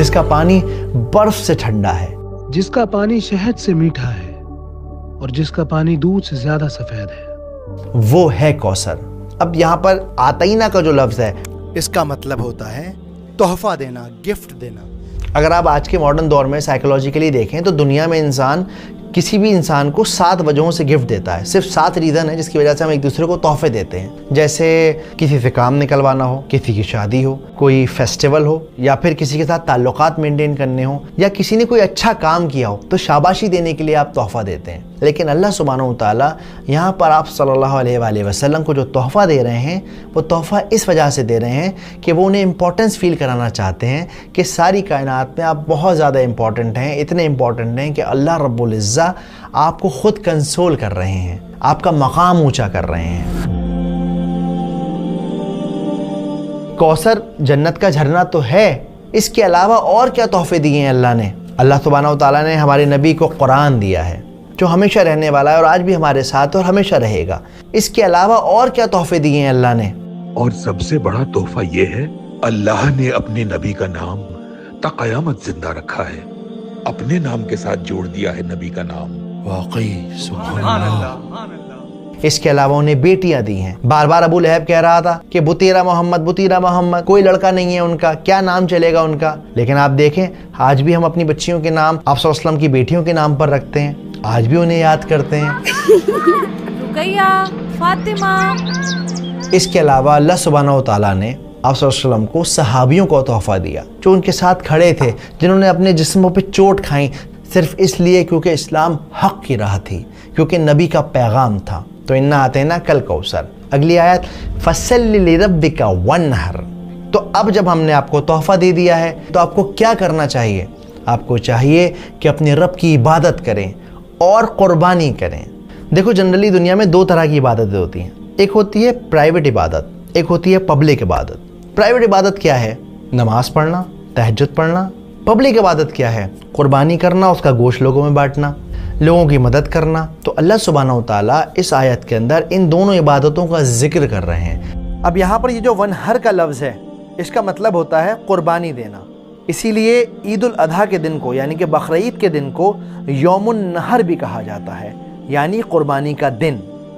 جس کا پانی برف سے ٹھنڈا ہے، جس کا پانی شہد سے میٹھا ہے اور جس کا پانی دودھ سے زیادہ سفید ہے، وہ ہے کوثر۔ اب یہاں پر آتینا کا جو لفظ ہے اس کا مطلب ہوتا ہے تحفہ دینا، گفٹ دینا۔ اگر آپ آج کے ماڈرن دور میں سائیکولوجیکلی دیکھیں تو دنیا میں انسان کسی بھی انسان کو 7 وجہوں سے گفٹ دیتا ہے، صرف 7 ریزن ہے جس کی وجہ سے ہم ایک دوسرے کو تحفے دیتے ہیں، جیسے کسی سے کام نکلوانا ہو، کسی کی شادی ہو، کوئی فیسٹیول ہو، یا پھر کسی کے ساتھ تعلقات مینٹین کرنے ہوں، یا کسی نے کوئی اچھا کام کیا ہو تو شاباشی دینے کے لیے آپ تحفہ دیتے ہیں۔ لیکن اللہ سبحانہ و تعالیٰ یہاں پر آپ صلی اللہ علیہ وآلہ وسلم کو جو تحفہ دے رہے ہیں وہ تحفہ اس وجہ سے دے رہے ہیں کہ وہ انہیں امپورٹنس فیل کرانا چاہتے ہیں کہ ساری کائنات میں آپ بہت زیادہ امپورٹنٹ ہیں، اتنے امپورٹنٹ ہیں کہ اللہ رب العزہ آپ کو خود کنسول کر رہے ہیں، آپ کا مقام اونچا کر رہے ہیں۔ کوثر جنت کا جھرنا تو ہے، اس کے علاوہ اور کیا تحفے دیے ہیں اللہ نے؟ اللہ سبحانہ و تعالیٰ نے ہمارے نبی کو قرآن دیا ہے جو ہمیشہ رہنے والا ہے اور آج بھی ہمارے ساتھ اور ہمیشہ رہے گا۔ اس کے علاوہ اور کیا تحفے دیے ہیں اللہ نے؟ اور سب سے بڑا تحفہ یہ ہے اللہ نے اپنے نبی کا نام تا قیامت زندہ رکھا ہے، اپنے نام کے ساتھ جوڑ دیا ہے نبی کا نام۔ واقعی سبحان اللہ۔ اس کے علاوہ انہیں بیٹیاں دی ہیں۔ بار بار ابو لہب کہہ رہا تھا کہ بطیرہ محمد، بطیرہ محمد، کوئی لڑکا نہیں ہے ان کا، کیا نام چلے گا ان کا؟ لیکن آپ دیکھیں آج بھی ہم اپنی بچیوں کے نام آپ صلی اللہ علیہ وسلم کی بیٹیوں کے نام پر رکھتے ہیں، آج بھی انہیں یاد کرتے ہیں۔ رقیہ، فاطمہ۔ اس کے علاوہ اللہ سبحانہ و تعالیٰ نے آپ صلی اللہ علیہ وسلم کو صحابیوں کو تحفہ دیا جو ان کے ساتھ کھڑے تھے، جنہوں نے اپنے جسموں پہ چوٹ کھائیں صرف اس لیے کیونکہ اسلام حق کی راہ تھی، کیونکہ نبی کا پیغام تھا۔ تو انا آتینا کل کوثر۔ اگلی آیت فصلی لربک وانحر۔ تو اب جب ہم نے آپ کو تحفہ دے دیا ہے تو آپ کو کیا کرنا چاہیے؟ آپ کو چاہیے کہ اپنے رب کی عبادت کریں اور قربانی کریں۔ دیکھو جنرلی دنیا میں 2 طرح کی عبادتیں ہوتی ہیں، ایک ہوتی ہے پرائیویٹ عبادت، ایک ہوتی ہے پبلک عبادت۔ پرائیویٹ عبادت کیا ہے؟ نماز پڑھنا، تہجد پڑھنا۔ پبلک عبادت کیا ہے؟ قربانی کرنا، اس کا گوشت لوگوں میں بانٹنا، لوگوں کی مدد کرنا۔ تو اللہ سبحانہ و تعالیٰ اس آیت کے اندر ان دونوں عبادتوں کا ذکر کر رہے ہیں۔ اب یہاں پر یہ جو ونحر کا لفظ ہے اس کا مطلب ہوتا ہے قربانی دینا، اسی لیے عید الاضحیٰ کے دن کو یعنی کہ بقرعید کے دن کو یوم النحر بھی کہا جاتا ہے، یعنی قربانی کا دن۔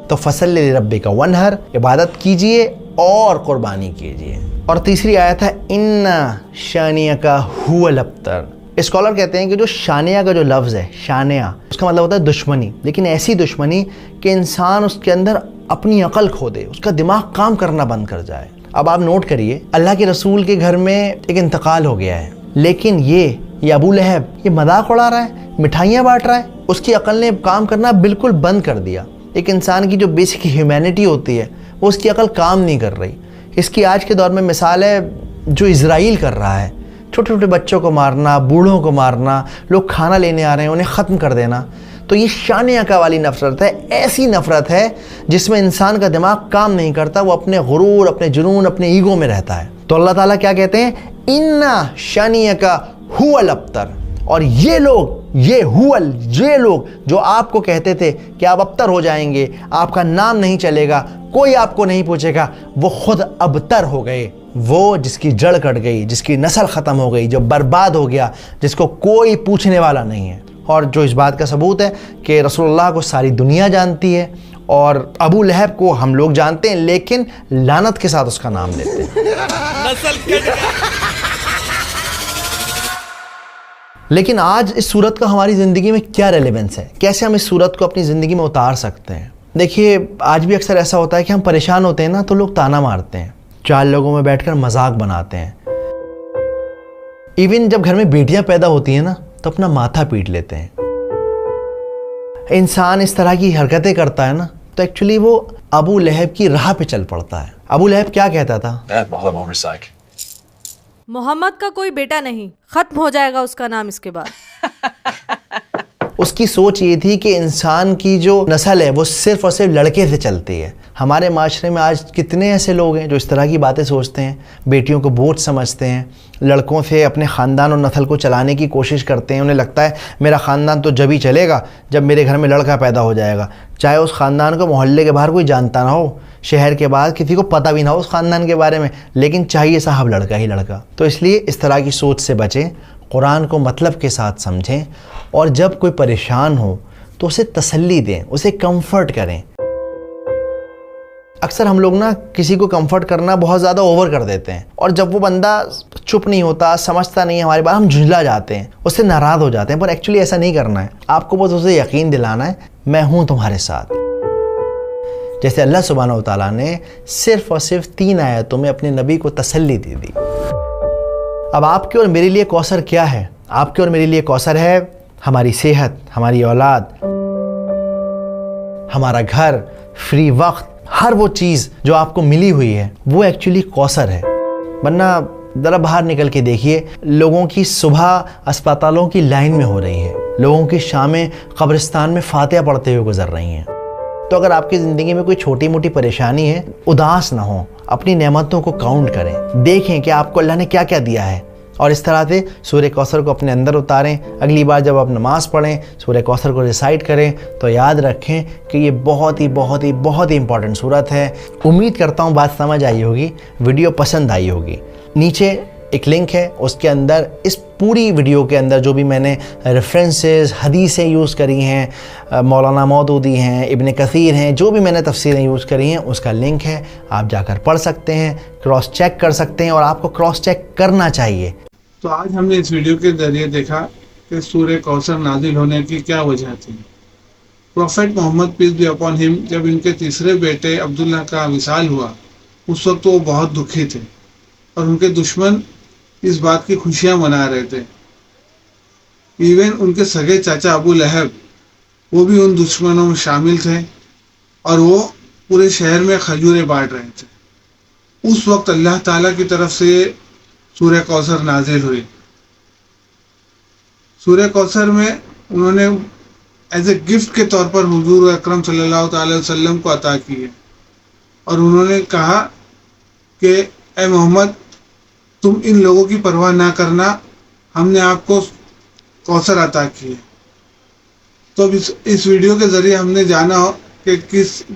تو فصلی لربک وانحر، عبادت کیجئے اور قربانی کیجئے۔ اور تیسری آیت ہے انا شانیک هو الابتر۔ اسکالر کہتے ہیں کہ جو شانیہ کا جو لفظ ہے، شانیہ اس کا مطلب ہوتا ہے دشمنی، لیکن ایسی دشمنی کہ انسان اس کے اندر اپنی عقل کھو دے، اس کا دماغ کام کرنا بند کر جائے۔ اب آپ نوٹ کریے اللہ کے رسول کے گھر میں ایک انتقال ہو گیا ہے، لیکن یہ ابو لہب یہ مذاق اڑا رہا ہے، مٹھائیاں بانٹ رہا ہے، اس کی عقل نے کام کرنا بالکل بند کر دیا۔ ایک انسان کی جو بیسک ہیومینٹی ہوتی ہے وہ اس کی عقل کام نہیں کر رہی۔ اس کی آج کے دور میں مثال ہے جو اسرائیل کر رہا ہے، چھوٹے چھوٹے بچوں کو مارنا، بوڑھوں کو مارنا، لوگ کھانا لینے آ رہے ہیں انہیں ختم کر دینا۔ تو یہ شانیہ کا والی نفرت ہے، ایسی نفرت ہے جس میں انسان کا دماغ کام نہیں کرتا، وہ اپنے غرور، اپنے جنون، اپنے ایگو میں رہتا ہے۔ تو اللہ تعالیٰ کیا کہتے ہیں؟ انا شانیہ کا هو الابتر۔ اور یہ لوگ، یہ لوگ جو آپ کو کہتے تھے کہ آپ ابتر ہو جائیں گے، آپ کا نام نہیں چلے گا، کوئی آپ کو نہیں پوچھے گا، وہ خود ابتر ہو گئے۔ وہ جس کی جڑ کٹ گئی، جس کی نسل ختم ہو گئی، جو برباد ہو گیا، جس کو کوئی پوچھنے والا نہیں ہے۔ اور جو اس بات کا ثبوت ہے کہ رسول اللہ کو ساری دنیا جانتی ہے اور ابو لہب کو ہم لوگ جانتے ہیں لیکن لعنت کے ساتھ اس کا نام لیتے ہیں۔ نسل کٹ گیا۔ لیکن آج اس صورت کا ہماری زندگی میں کیا ریلیونس ہے؟ کیسے ہم اس صورت کو اپنی زندگی میں اتار سکتے ہیں؟ دیکھیے آج بھی اکثر ایسا ہوتا ہے کہ ہم پریشان ہوتے ہیں نا تو لوگ تانا مارتے ہیں، 4 لوگوں میں بیٹھ کر مذاق بناتے ہیں۔ ایون جب گھر میں بیٹیاں پیدا ہوتی ہیں نا تو اپنا ماتھا پیٹ لیتے ہیں۔ انسان اس طرح کی حرکتیں کرتا ہے نا تو ایکچولی وہ ابو لہب کی راہ پہ چل پڑتا ہے۔ ابو لہب کیا کہتا تھا؟ محمد کا کوئی بیٹا نہیں، ختم ہو جائے گا اس کا نام اس کے بعد۔ اس کی سوچ یہ تھی کہ انسان کی جو نسل ہے وہ صرف اور صرف لڑکے سے چلتی ہے، ہمارے معاشرے میں آج کتنے ایسے لوگ ہیں جو اس طرح کی باتیں سوچتے ہیں، بیٹیوں کو بوجھ سمجھتے ہیں، لڑکوں سے اپنے خاندان اور نسل کو چلانے کی کوشش کرتے ہیں. انہیں لگتا ہے میرا خاندان تو جب ہی چلے گا جب میرے گھر میں لڑکا پیدا ہو جائے گا، چاہے اس خاندان کو محلے کے باہر کوئی جانتا نہ ہو، شہر کے باہر کسی کو پتہ بھی نہ ہو اس خاندان کے بارے میں، لیکن چاہیے صاحب لڑکا ہی لڑکا. تو اس لیے اس طرح کی سوچ سے بچیں، قرآن کو مطلب کے ساتھ سمجھیں، اور جب کوئی پریشان ہو تو اسے تسلی دیں، اسے کمفرٹ کریں. اکثر ہم لوگ نا کسی کو کمفرٹ کرنا بہت زیادہ اوور کر دیتے ہیں، اور جب وہ بندہ چپ نہیں ہوتا، سمجھتا نہیں ہے ہماری بات، ہم جھنجلا جاتے ہیں، اس سے ناراض ہو جاتے ہیں. پر ایکچولی ایسا نہیں کرنا ہے. آپ کو بس اسے یقین دلانا ہے میں ہوں تمہارے ساتھ. جیسے اللہ سبحانہ و تعالیٰ نے صرف اور صرف 3 آیتوں میں اپنے نبی کو تسلی دے دی. اب آپ کے اور میرے لیے کوثر کیا ہے؟ آپ کے اور میرے لیے کوثر ہے ہماری صحت، ہماری اولاد، ہمارا گھر، فری وقت، ہر وہ چیز جو آپ کو ملی ہوئی ہے وہ ایکچولی کوثر ہے. ورنہ ذرا باہر نکل کے دیکھیے، لوگوں کی صبح اسپتالوں کی لائن میں ہو رہی ہے، لوگوں کی شامیں قبرستان میں فاتحہ پڑھتے ہوئے گزر رہی ہیں. تو اگر آپ کی زندگی میں کوئی چھوٹی موٹی پریشانی ہے، اداس نہ ہوں، اپنی نعمتوں کو کاؤنٹ کریں، دیکھیں کہ آپ کو اللہ نے کیا کیا دیا ہے، اور اس طرح سے سورہ کوثر کو اپنے اندر اتاریں. اگلی بار جب آپ نماز پڑھیں سورہ کوثر کو ریسائٹ کریں تو یاد رکھیں کہ یہ بہت ہی امپورٹنٹ سورت ہے. امید کرتا ہوں بات سمجھ آئی ہوگی، ویڈیو پسند آئی ہوگی. نیچے ایک لنک ہے، اس کے اندر اس پوری ویڈیو کے اندر جو بھی میں نے ریفرنسز، حدیثیں یوز کری ہیں، مولانا مودودی ہیں، ابن کثیر ہیں، جو بھی میں نے تفسیریں یوز کری ہیں اس کا لنک ہے. آپ جا کر پڑھ سکتے ہیں، کراس چیک کر سکتے ہیں، اور آپ کو کراس چیک کرنا چاہیے. تو آج ہم نے اس ویڈیو کے ذریعے دیکھا کہ سورہ کوثر نازل ہونے کی کیا وجہ تھی. Prophet Muhammad peace be upon him جب ان کے تیسرے بیٹے عبداللہ کا وصال ہوا اس وقت وہ بہت دکھی تھے، اور ان کے دشمن اس بات کی خوشیاں منا رہے تھے. ایون ان کے سگے چاچا ابو لہب وہ بھی ان دشمنوں میں شامل تھے، اور وہ پورے شہر میں کھجوریں بانٹ رہے تھے. اس وقت اللہ تعالیٰ کی طرف سے سورہ کوثر نازل ہوئی. سورہ کوثر میں انہوں نے ایز اے گفٹ کے طور پر حضور اکرم صلی اللہ تعالی وسلم کو عطا کی ہے، اور انہوں نے کہا کہ اے محمد تم ان لوگوں کی پرواہ نہ کرنا، ہم نے آپ کو کوثر عطا کی ہے. تو اس ویڈیو کے ذریعے ہم نے جانا ہو کہ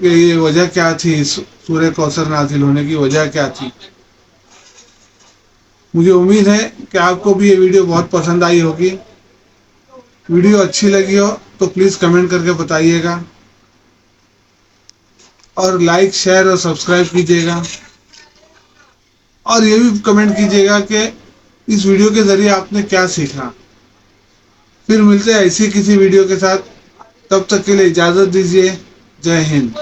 یہ وجہ کیا تھی، سورہ کوثر نازل ہونے کی وجہ کیا تھی. مجھے امید ہے کہ آپ کو بھی یہ ویڈیو بہت پسند آئی ہوگی. ویڈیو اچھی لگی ہو تو پلیز کمنٹ کر کے بتائیے گا، اور لائک، شیئر اور سبسکرائب کیجیے گا. اور یہ بھی کمنٹ کیجیے گا کہ اس ویڈیو کے ذریعے آپ نے کیا سیکھا. پھر ملتے ہیں ایسی کسی ویڈیو کے ساتھ، تب تک کے لیے اجازت دیجیے. جے ہند.